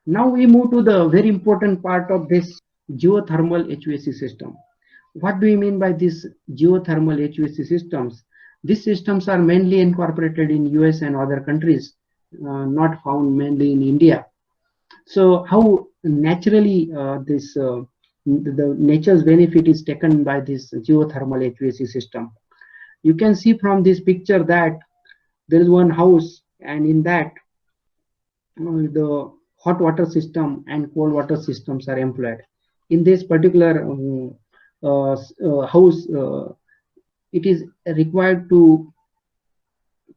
Now we move to the very important part of this geothermal HVAC system. What do we mean by this geothermal HVAC systems? These systems are mainly incorporated in US and other countries, not found mainly in India. So how naturally the nature's benefit is taken by this geothermal HVAC system? You can see from this picture that there is one house, and in that the hot water system and cold water systems are employed. In this particular house, it is required to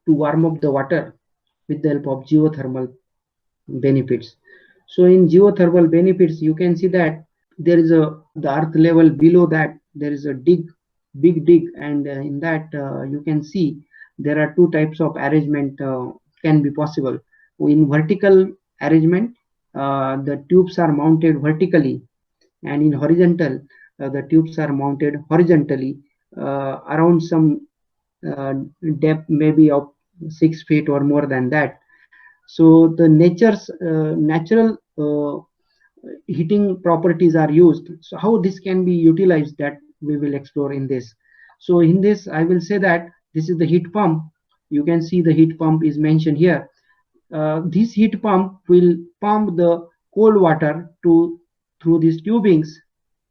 warm up the water with the help of geothermal benefits. So in geothermal benefits, you can see that there is the earth level below that there is a big dig, and in that you can see there are two types of arrangement can be possible. In vertical arrangement, the tubes are mounted vertically, and in horizontal, the tubes are mounted horizontally around some depth maybe of 6 feet or more than that. So the natural heating properties are used. So how this can be utilized, that we will explore in this. So in this I will say that this is the heat pump. You can see the heat pump is mentioned here. This heat pump will pump the cold water to through these tubings,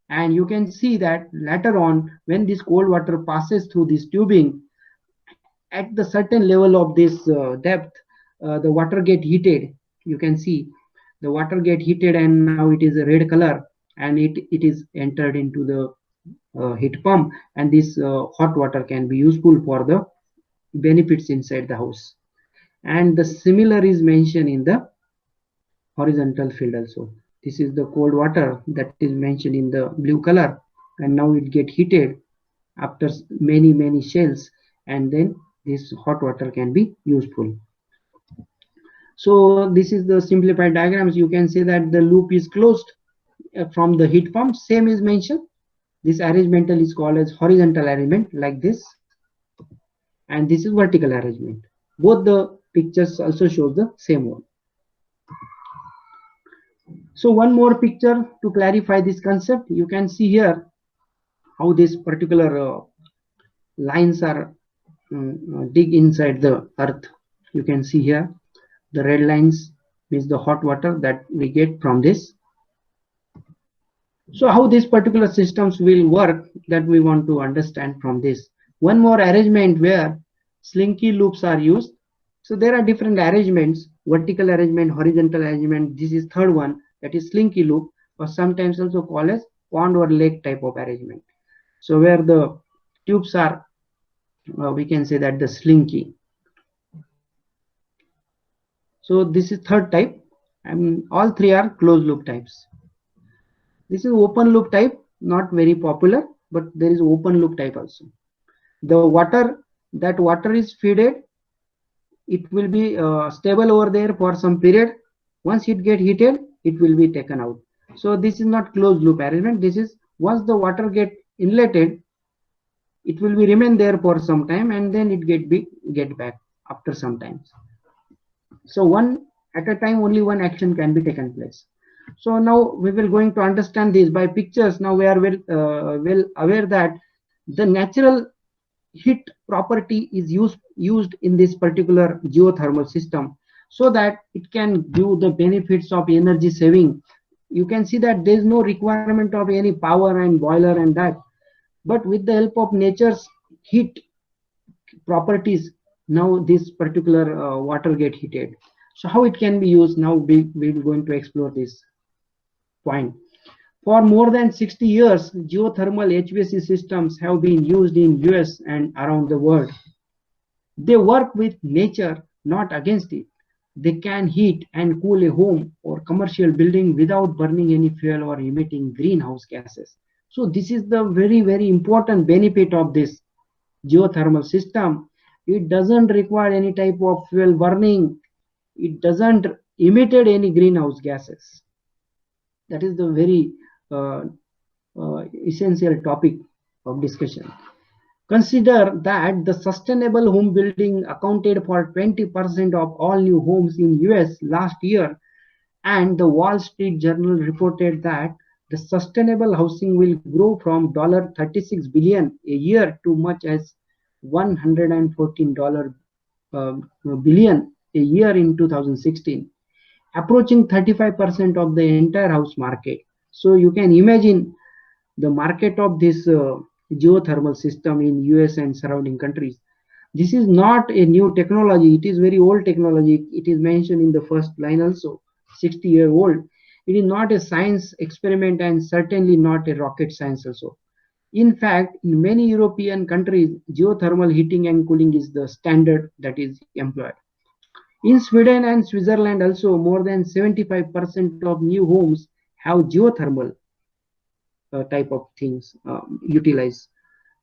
and you can see that later on when this cold water passes through this tubing, at the certain level of this depth, the water get heated. You can see the water get heated, and now it is a red color, and it is entered into the heat pump, and this hot water can be useful for the benefits inside the house. And the similar is mentioned in the horizontal field also. This is the cold water that is mentioned in the blue color, and now it get heated after many shells, and then this hot water can be useful. So this is the simplified diagrams. You can say that the loop is closed from the heat pump. Same is mentioned. This arrangement is called as horizontal arrangement, like this, and this is vertical arrangement. Both the pictures also shows the same one. So one more picture to clarify this concept. You can see here how this particular lines are dig inside the earth. You can see here the red lines means the hot water that we get from this. So how these particular systems will work, that we want to understand from this. One more arrangement where slinky loops are used. So there are different arrangements: vertical arrangement, horizontal arrangement. This is third one, that is slinky loop, or sometimes also called as pond or lake type of arrangement. So where the tubes are, we can say that the slinky. So this is third type, and all three are closed loop types. This is open loop type, not very popular, but there is open loop type also. The water, that water is fed, it will be stable over there for some period. Once it get heated, it will be taken out. So this is not closed loop arrangement. This is once the water get inleted, it will be remain there for some time, and then it get back after some time. So one at a time, only one action can be taken place. So now we will going to understand this by pictures. Now we are well aware that the natural heat property is used in this particular geothermal system, so that it can give the benefits of energy saving. You can see that there is no requirement of any power and boiler and that, but with the help of nature's heat properties, now this particular water get heated. So how it can be used, now we will going to explore this point. For more than 60 years, geothermal HVAC systems have been used in US and around the world. They work with nature, not against it. They can heat and cool a home or commercial building without burning any fuel or emitting greenhouse gases. So this is the very important benefit of this geothermal system. It doesn't require any type of fuel burning. It doesn't emit any greenhouse gases. That is the very essential topic of discussion. Consider that the sustainable home building accounted for 20% of all new homes in US last year, And the Wall Street Journal reported that the sustainable housing will grow from $36 billion a year to much as $114 billion a year in 2016, approaching 35% of the entire house market. So you can imagine the market of this geothermal system in US and surrounding countries. This is not a new technology, it is very old technology. It is mentioned in the first line also, 60-year-old. It is not a science experiment and certainly not a rocket science also. In fact, in many European countries, geothermal heating and cooling is the standard that is employed. In Sweden and Switzerland also, more than 75% of new homes have geothermal type of things utilized.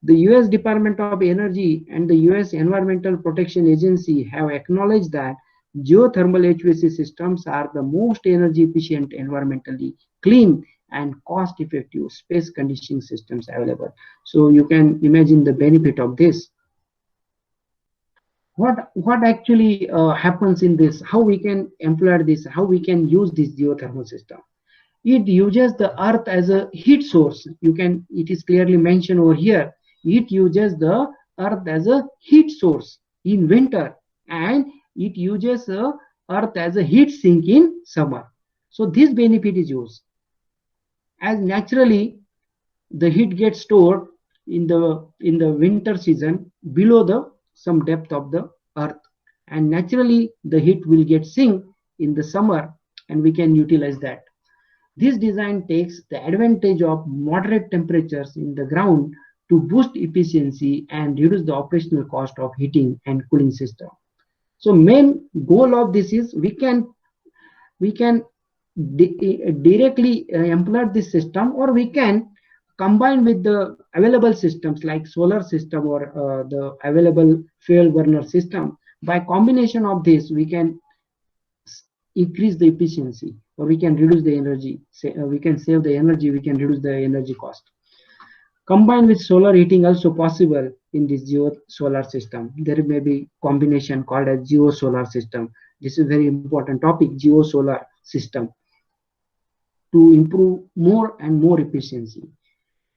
The US Department of Energy and the US Environmental Protection Agency have acknowledged that geothermal HVAC systems are the most energy efficient, environmentally clean, and cost effective space conditioning systems available. So you can imagine the benefit of this. What actually happens in this, how we can employ this, how we can use this geothermal system. It uses the earth as a heat source. It is clearly mentioned over here. It uses the earth as a heat source in winter, and it uses the earth as a heat sink in summer. So this benefit is used. As naturally the heat gets stored in the winter season below some depth of the earth, and naturally the heat will get sink in the summer, and we can utilize that. This design takes the advantage of moderate temperatures in the ground to boost efficiency and reduce the operational cost of heating and cooling system. So main goal of this is we can directly employ this system, or we can combine with the available systems like solar system or the available fuel burner system. By combination of this, we can increase the efficiency, or we can reduce the energy. We can save the energy, we can reduce the energy cost. Combined with solar heating also possible in this geo solar system. There may be combination called as geo solar system. This is very important topic, geo solar system, to improve more and more efficiency.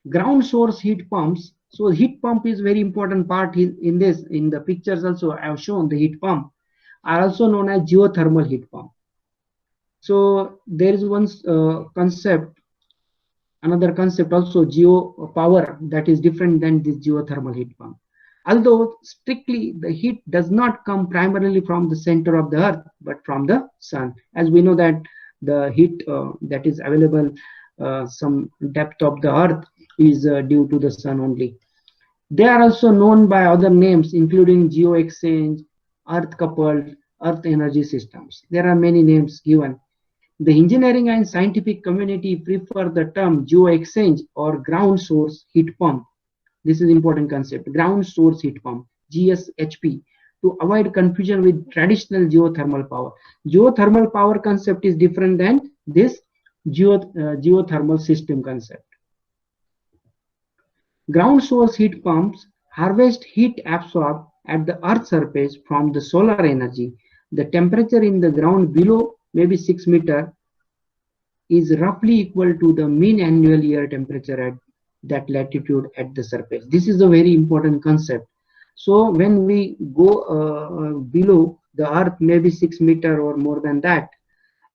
Ground source heat pumps. So heat pump is very important part in this. In the pictures also I have shown the heat pump are also known as geothermal heat pump. So there is one concept, another concept also, geo power, that is different than this geothermal heat pump. Although strictly the heat does not come primarily from the center of the earth, but from the sun. As we know that the heat that is available some depth of the earth is due to the sun only. They are also known by other names including geo exchange, earth coupled, earth energy systems. There are many names given. The engineering and scientific community prefer the term geo exchange or ground source heat pump. This is important concept, ground source heat pump, GSHP, to avoid confusion with traditional geothermal power. Geothermal power concept is different than this geothermal system concept. Ground source heat pumps harvest heat absorbed at the earth's surface from the solar energy. The temperature in the ground below maybe 6 meters is roughly equal to the mean annual air temperature at that latitude at the surface. This is a very important concept. So when we go below the earth maybe 6 meters or more than that,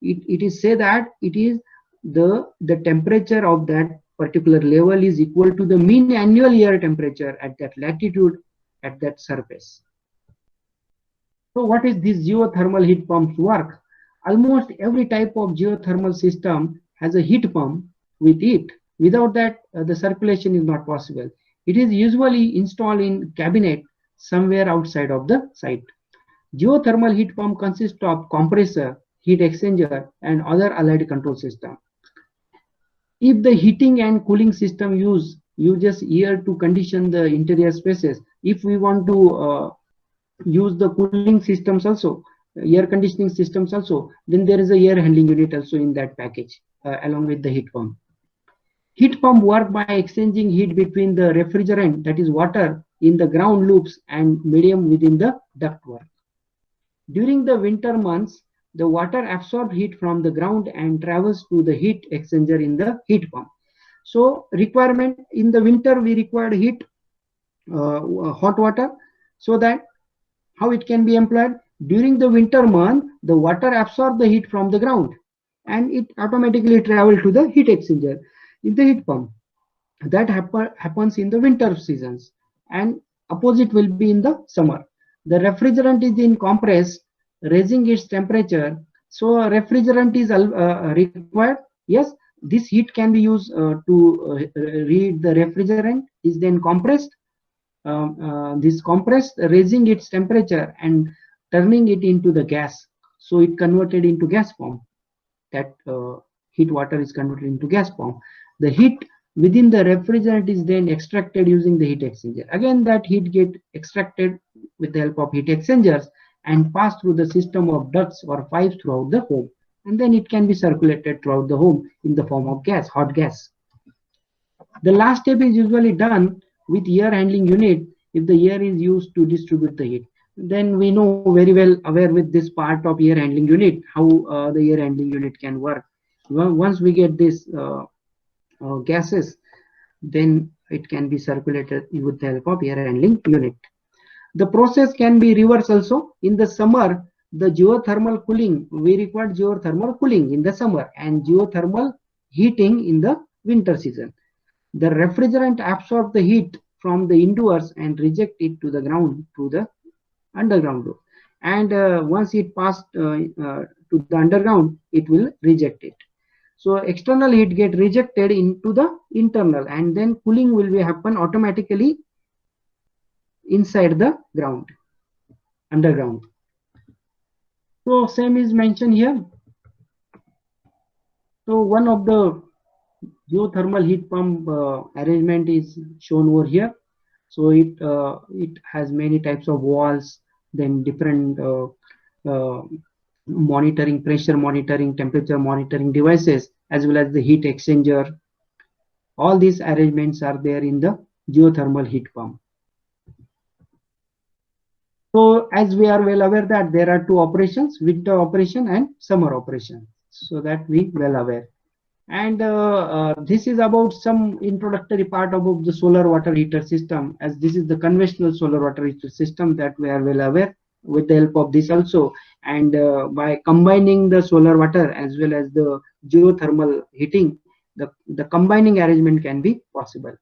it is said that it is the temperature of that particular level is equal to the mean annual air temperature at that latitude at that surface. So what is this geothermal heat pumps work? Almost every type of geothermal system has a heat pump with it. Without that, the circulation is not possible. It is usually installed in cabinet somewhere outside of the site. Geothermal heat pump consists of compressor, heat exchanger, and other allied control system. If the heating and cooling system uses air to condition the interior spaces, if we want to use the cooling systems also, air conditioning systems also, then there is a air handling unit also in that package along with the heat pump. Heat pump work by exchanging heat between the refrigerant, that is water, in the ground loops and medium within the ductwork. During the winter months, the water absorbs heat from the ground and travels to the heat exchanger in the heat pump. So requirement in the winter, we require heat, hot water, so that how it can be employed during the winter month, the water absorbs the heat from the ground and it automatically travel to the heat exchanger in the heat pump. That happens in the winter seasons, and opposite will be in the summer. The refrigerant is in compressed, raising its temperature. So refrigerant is required. Yes, this heat can be used to read the refrigerant is then compressed. This compressed raising its temperature and turning it into the gas. So it converted into gas form. That heat water is converted into gas form. The heat within the refrigerant is then extracted using the heat exchanger. Again, that heat get extracted with the help of heat exchangers and passed through the system of ducts or pipes throughout the home. And then it can be circulated throughout the home in the form of gas, hot gas. The last step is usually done with air handling unit if the air is used to distribute the heat. Then we know very well aware with this part of air handling unit, how the air handling unit can work. Once we get this gases, then it can be circulated with the help of air handling unit. The process can be reversed also. In the summer, the geothermal cooling, we require geothermal cooling in the summer and geothermal heating in the winter season. The refrigerant absorbs the heat from the indoors and reject it to the ground through the underground route. And once it passed to the underground, it will reject it. So external heat get rejected into the internal, and then cooling will be happen automatically inside the ground, underground. So same is mentioned here. So one of the geothermal heat pump arrangement is shown over here. So it has many types of walls, then different monitoring, pressure monitoring, temperature monitoring devices, as well as the heat exchanger. All these arrangements are there in the geothermal heat pump. So as we are well aware that there are two operations, winter operation and summer operation. So that we well aware. And this is about some introductory part about the solar water heater system, as this is the conventional solar water heater system that we are well aware with the help of this also. And by combining the solar water as well as the geothermal heating, the combining arrangement can be possible.